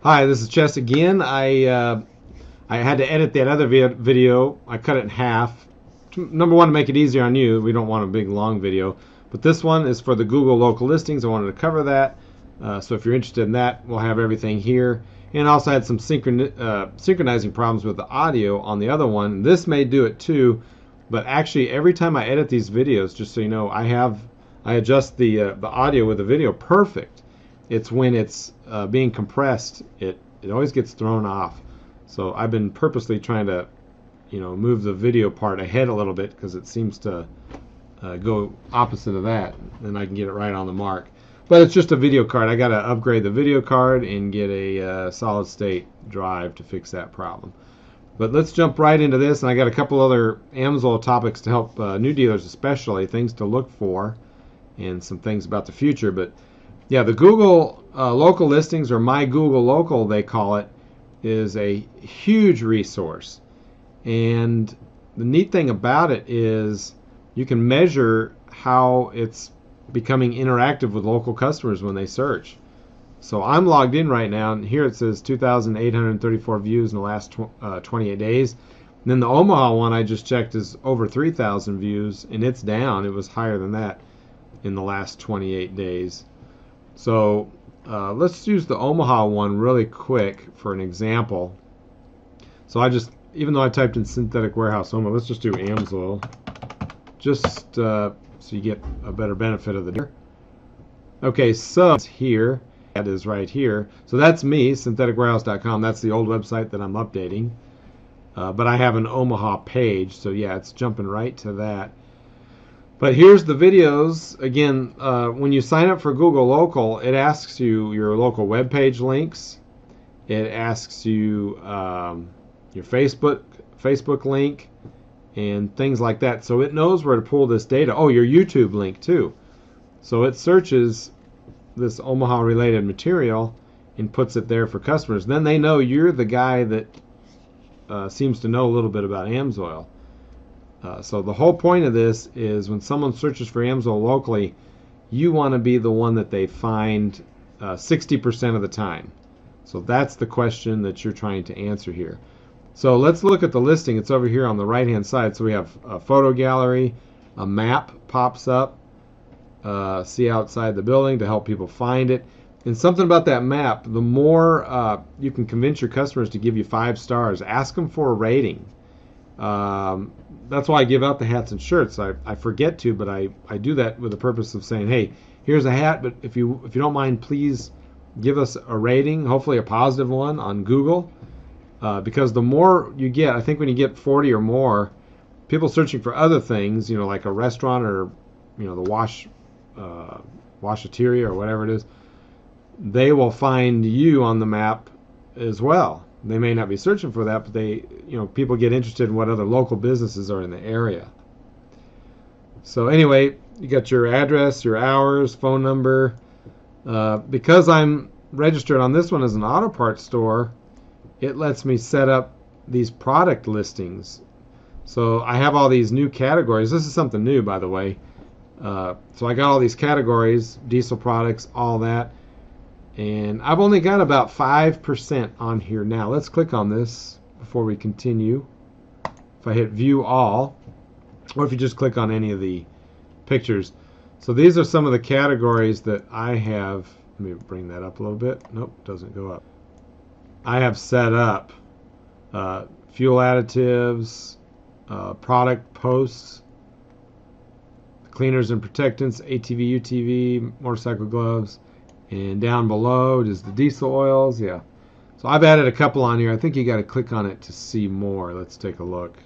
Hi, this is Chess again. I had to edit that other video. I cut it in half. Number one, to make it easier on you. We don't want a big long video. But this one is for the Google local listings. I wanted to cover that. So if you're interested in that, we'll have everything here. And I also had some synchronizing problems with the audio on the other one. This may do it too, but actually every time I edit these videos, just so you know, I adjust the audio with the video perfect. It's when it's being compressed, it always gets thrown off. So I've been purposely trying to, move the video part ahead a little bit because it seems to go opposite of that. Then I can get it right on the mark. But it's just a video card. I got to upgrade the video card and get a solid state drive to fix that problem. But let's jump right into this. And I got a couple other Amsoil topics to help new dealers, especially things to look for, and some things about the future. But yeah, the Google local listings, or My Google Local they call it, is a huge resource. And the neat thing about it is you can measure how it's becoming interactive with local customers when they search. So I'm logged in right now, and here it says 2,834 views in the last 28 days. And then the Omaha one I just checked is over 3,000 views, and it's down. It was higher than that in the last 28 days. So let's use the Omaha one really quick for an example. So even though I typed in synthetic warehouse Omaha, let's just do Amsoil, just so you get a better benefit of the data. Okay, so here, that is right here. So that's me, syntheticwarehouse.com. That's the old website that I'm updating. But I have an Omaha page, so yeah, it's jumping right to that. But here's the videos. Again, when you sign up for Google Local, it asks you your local web page links. It asks you your Facebook link and things like that. So it knows where to pull this data. Oh, your YouTube link too. So it searches this Omaha related material and puts it there for customers. Then they know you're the guy that seems to know a little bit about Amsoil. So the whole point of this is when someone searches for Amsoil locally, you want to be the one that they find 60% of the time. So that's the question that you're trying to answer here. So let's look at the listing. It's over here on the right hand side. So we have a photo gallery, a map pops up, see outside the building to help people find it. And something about that map, the more you can convince your customers to give you 5 stars, ask them for a rating. That's why I give out the hats and shirts. I forget to, but I do that with the purpose of saying, hey, here's a hat, but if you don't mind, please give us a rating, hopefully a positive one on Google, because the more you get, I think when you get 40 or more, people searching for other things, like a restaurant or the washateria or whatever it is, they will find you on the map as well. They may not be searching for that, but people get interested in what other local businesses are in the area. So anyway, you got your address, your hours, phone number. Because I'm registered on this one as an auto parts store, it lets me set up these product listings. So I have all these new categories. This is something new, by the way. So I got all these categories, diesel products, all that. And I've only got about 5% on here now. Let's click on this before we continue. If I hit view all, or if you just click on any of the pictures. So these are some of the categories that I have. Let me bring that up a little bit. Nope, doesn't go up. I have set up fuel additives, product posts, cleaners and protectants, ATV, UTV, motorcycle gloves. And down below is the diesel oils. Yeah. So I've added a couple on here. I think you got to click on it to see more. Let's take a look.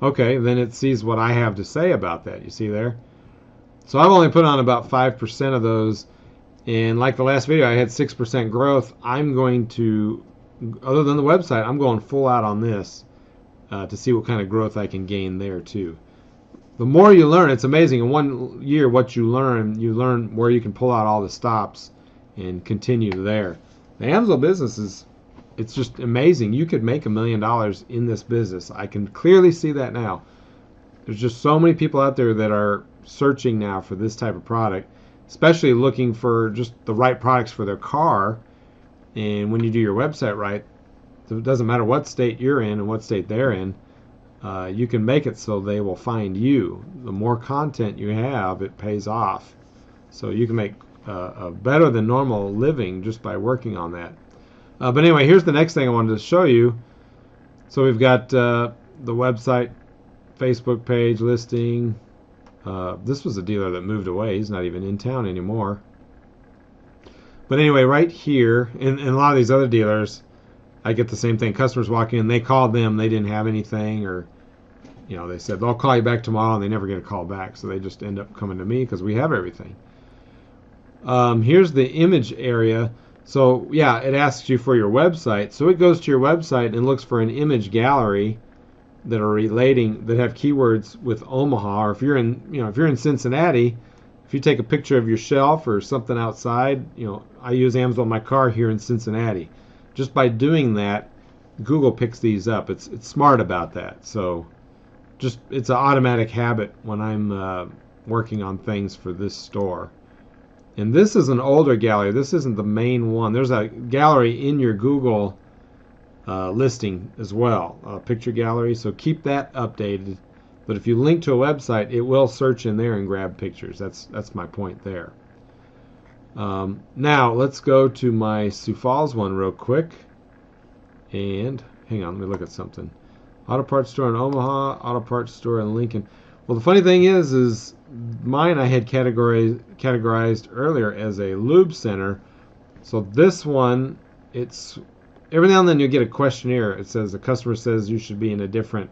Okay, then it sees what I have to say about that. You see there? So I've only put on about 5% of those. And like the last video, I had 6% growth. I'm going to, other than the website, I'm going full out on this to see what kind of growth I can gain there too. The more you learn, it's amazing. In 1 year, what you learn where you can pull out all the stops and continue there. The Amsoil business it's just amazing. You could make $1 million in this business. I can clearly see that now. There's just so many people out there that are searching now for this type of product, especially looking for just the right products for their car. And when you do your website right, it doesn't matter what state you're in and what state they're in, you can make it so they will find you. The more content you have, it pays off. So you can make a better than normal living just by working on that. But anyway, here's the next thing I wanted to show you. So we've got the website, Facebook page, listing. This was a dealer that moved away. He's not even in town anymore. But anyway, right here, and a lot of these other dealers, I get the same thing. Customers walk in, they called them, they didn't have anything, or they said they'll call you back tomorrow, and they never get a call back, so they just end up coming to me because we have everything. Here's the image area. So yeah, it asks you for your website, so it goes to your website and looks for an image gallery that are relating, that have keywords with Omaha. Or if you're in Cincinnati, if you take a picture of your shelf or something outside, I use Amsoil my car here in Cincinnati. Just by doing that, Google picks these up. It's smart about that. So it's an automatic habit when I'm working on things for this store. And this is an older gallery. This isn't the main one. There's a gallery in your Google listing as well, a picture gallery. So keep that updated. But if you link to a website, it will search in there and grab pictures. That's my point there. Now let's go to my Sioux Falls one real quick. And hang on, let me look at something. Auto parts store in Omaha, auto parts store in Lincoln. Well, the funny thing is mine I had categorized earlier as a lube center. So this one, it's every now and then you get a questionnaire. It says the customer says you should be in a different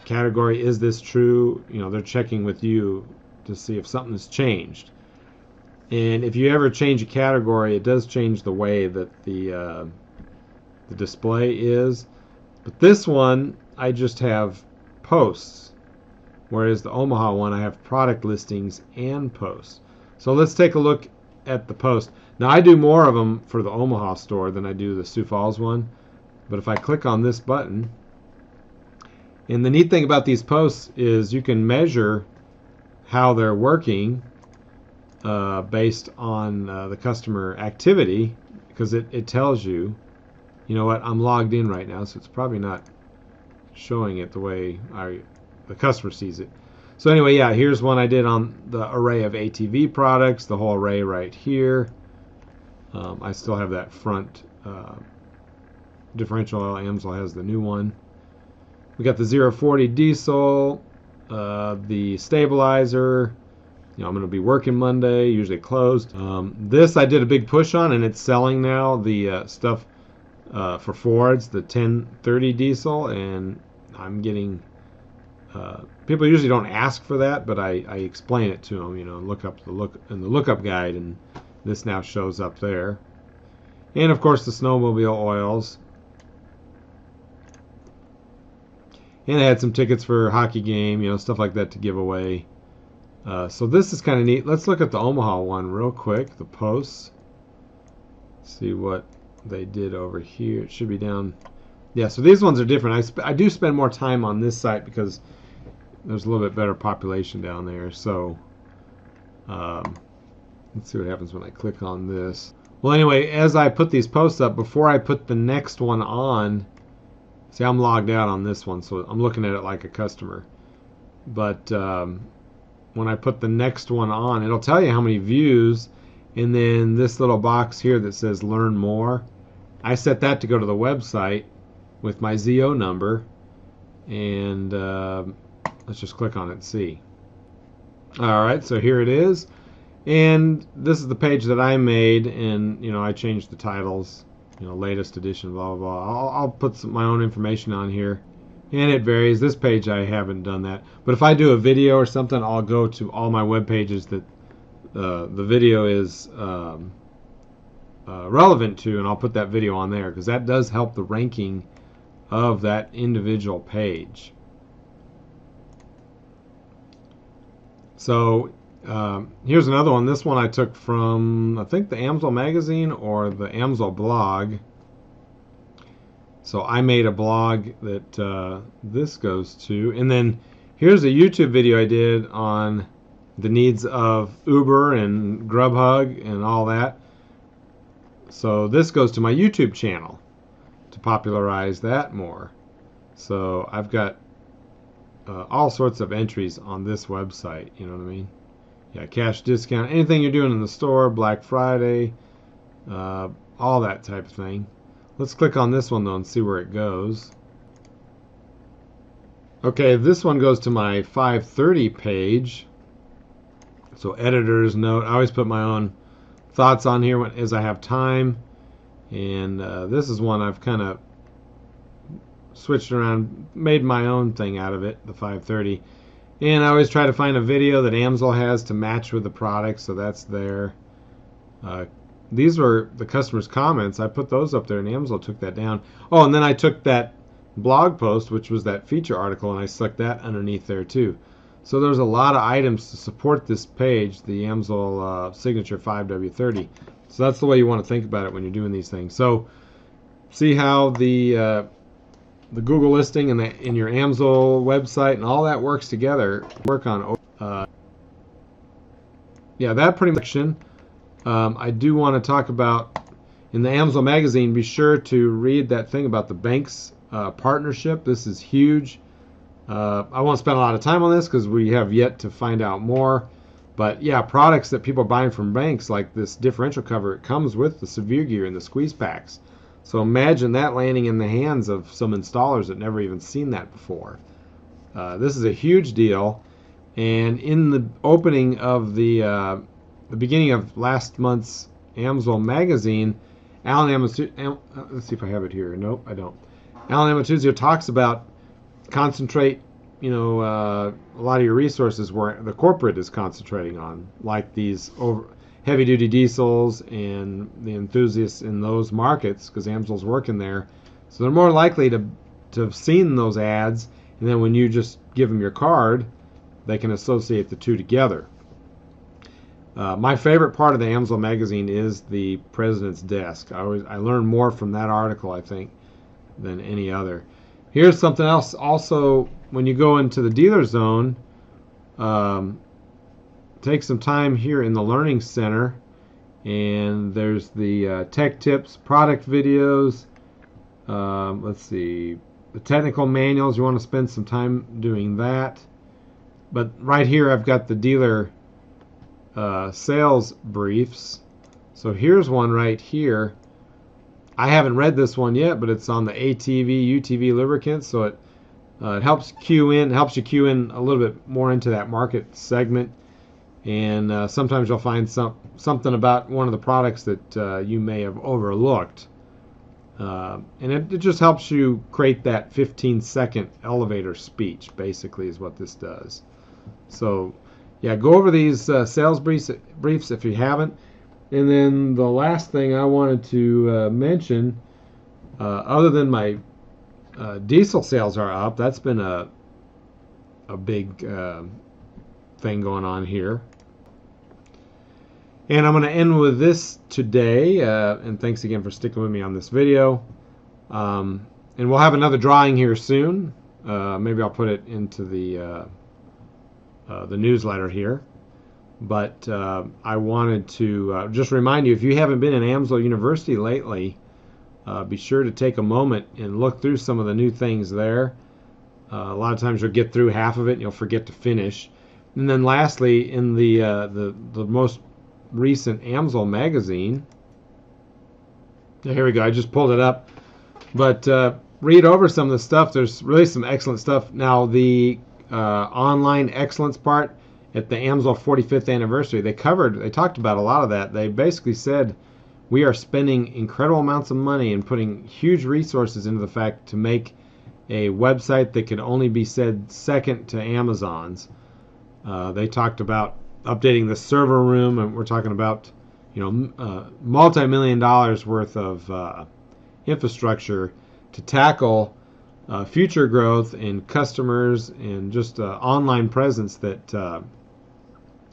category. Is this true? They're checking with you to see if something has changed. And if you ever change a category, it does change the way that the display is. But this one, I just have posts, whereas the Omaha one, I have product listings and posts. So let's take a look at the post. Now I do more of them for the Omaha store than I do the Sioux Falls one. But if I click on this button, and the neat thing about these posts is you can measure how they're working based on the customer activity, because it tells you, you know what, I'm logged in right now, so it's probably not showing it the way the customer sees it. So anyway, yeah, here's one I did on the array of ATV products, the whole array right here. I still have that front differential oil. Amsoil has the new one. We got the 040 diesel, the stabilizer. I'm going to be working Monday, usually closed. This I did a big push on, and it's selling now, the stuff for Fords, the 1030 diesel, and I'm getting people usually don't ask for that, but I explain it to them. Look up the lookup guide, and this now shows up there. And of course the snowmobile oils. And I had some tickets for a hockey game, stuff like that to give away. So this is kind of neat. Let's look at the Omaha one real quick, the posts. See what they did over here. It should be down. Yeah, so these ones are different. I do spend more time on this site because there's a little bit better population down there. So let's see what happens when I click on this. Well, anyway, as I put these posts up, before I put the next one on, see, I'm logged out on this one, so I'm looking at it like a customer. But when I put the next one on, it'll tell you how many views, and then this little box here that says learn more, I set that to go to the website with my ZO number, and let's just click on it and see. Alright, so here it is, and this is the page that I made, and I changed the titles, latest edition, blah blah blah. I'll put my own information on here, and it varies. This page I haven't done that, but if I do a video or something, I'll go to all my web pages that the video is relevant to, and I'll put that video on there, because that does help the ranking of that individual page. So here's another one. This one I took from, I think, the Amsoil magazine or the Amsoil blog. So I made a blog that this goes to, and then here's a YouTube video I did on the needs of Uber and Grubhub and all that. So this goes to my YouTube channel to popularize that more. So I've got all sorts of entries on this website, you know what I mean? Yeah, cash discount, anything you're doing in the store, Black Friday, all that type of thing. Let's click on this one though and see where it goes. Okay, this one goes to my 530 page. So editor's note, I always put my own thoughts on here as I have time. And this is one I've kind of switched around, made my own thing out of it, the 530. And I always try to find a video that Amsoil has to match with the product, so that's there. These were the customers' comments. I put those up there, and Amsoil took that down. Oh, and then I took that blog post, which was that feature article, and I stuck that underneath there too. So there's a lot of items to support this page, the Amsoil Signature 5W30. So that's the way you want to think about it when you're doing these things. So see how the Google listing and in your Amsoil website and all that works together. Work on yeah, that pretty much. I do want to talk about in the Amsoil magazine. Be sure to read that thing about the banks partnership. This is huge. I won't spend a lot of time on this because we have yet to find out more. But yeah, products that people are buying from banks, like this differential cover, it comes with the severe gear and the squeeze packs. So imagine that landing in the hands of some installers that never even seen that before. This is a huge deal. And in the opening of the beginning of last month's Amsoil magazine, Alan Amatuzio, let's see if I have it here. Nope, I don't. Alan Amatuzio talks about concentrate, a lot of your resources where the corporate is concentrating on, like these heavy-duty diesels and the enthusiasts in those markets, because Amsoil's working there. So they're more likely to have seen those ads, and then when you just give them your card, they can associate the two together. My favorite part of the Amsoil magazine is the President's Desk. I learn more from that article, I think, than any other. Here's something else. Also, when you go into the dealer zone, take some time here in the Learning Center, and there's the tech tips, product videos. Let's see, the technical manuals. You want to spend some time doing that. But right here, I've got the dealer sales briefs. So here's one right here. I haven't read this one yet, but it's on the ATV, UTV lubricants, so it helps you queue in a little bit more into that market segment. And sometimes you'll find something about one of the products that you may have overlooked. And it just helps you create that 15-second elevator speech, basically, is what this does. So, yeah, go over these sales briefs if you haven't. And then the last thing I wanted to mention, other than my diesel sales are up, that's been a big thing going on here. And I'm going to end with this today, and thanks again for sticking with me on this video. And we'll have another drawing here soon. Maybe I'll put it into the newsletter here. But I wanted to just remind you, if you haven't been in Amsoil University lately, be sure to take a moment and look through some of the new things there. A lot of times you'll get through half of it and you'll forget to finish. And then lastly, in the most recent Amsoil magazine, here we go, I just pulled it up. But read over some of the stuff. There's really some excellent stuff. Now the online excellence part, at the Amsoil 45th anniversary, they talked about a lot of that. They basically said we are spending incredible amounts of money and putting huge resources into the fact to make a website that could only be said second to Amazon's. They talked about updating the server room, and we're talking about multi-million dollars worth of infrastructure to tackle future growth in customers and just online presence that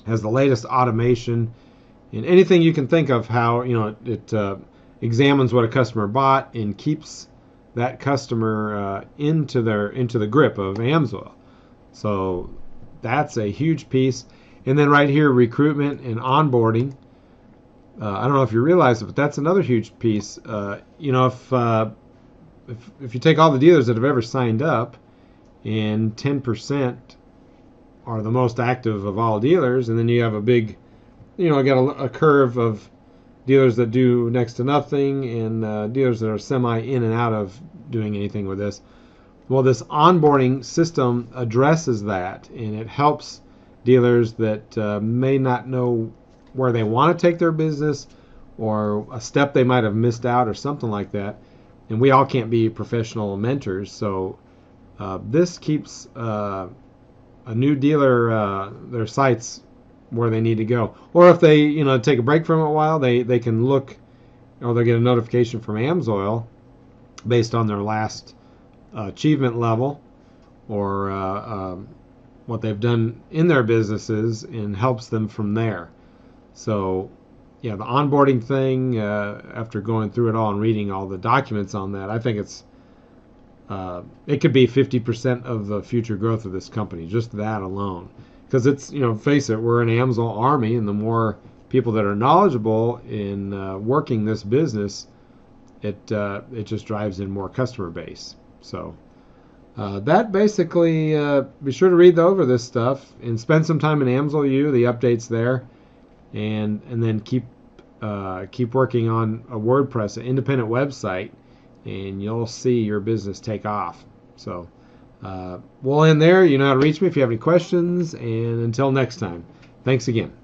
has the latest automation and anything you can think of, how it examines what a customer bought and keeps that customer into the grip of Amsoil. So that's a huge piece. And then right here, recruitment and onboarding. I don't know if you realize it, but that's another huge piece. If you take all the dealers that have ever signed up, and 10% are the most active of all dealers, and then you have a big, got a curve of dealers that do next to nothing, and dealers that are semi in and out of doing anything with this. Well, this onboarding system addresses that, and it helps dealers that may not know where they want to take their business, or a step they might have missed out, or something like that. And we all can't be professional mentors, so this keeps a new dealer their sights where they need to go. Or if they take a break from it a while, they can look, or they'll get a notification from Amsoil based on their last achievement level, or what they've done in their businesses, and helps them from there. So yeah, the onboarding thing, after going through it all and reading all the documents on that, I think it could be 50% of the future growth of this company, just that alone. Because it's, face it, we're an Amsoil army, and the more people that are knowledgeable in working this business, it just drives in more customer base. So that basically, be sure to read over this stuff and spend some time in Amsoil U, the updates there, and then keep working on a WordPress, an independent website, and you'll see your business take off. So we'll end there. You know how to reach me if you have any questions, and until next time, thanks again.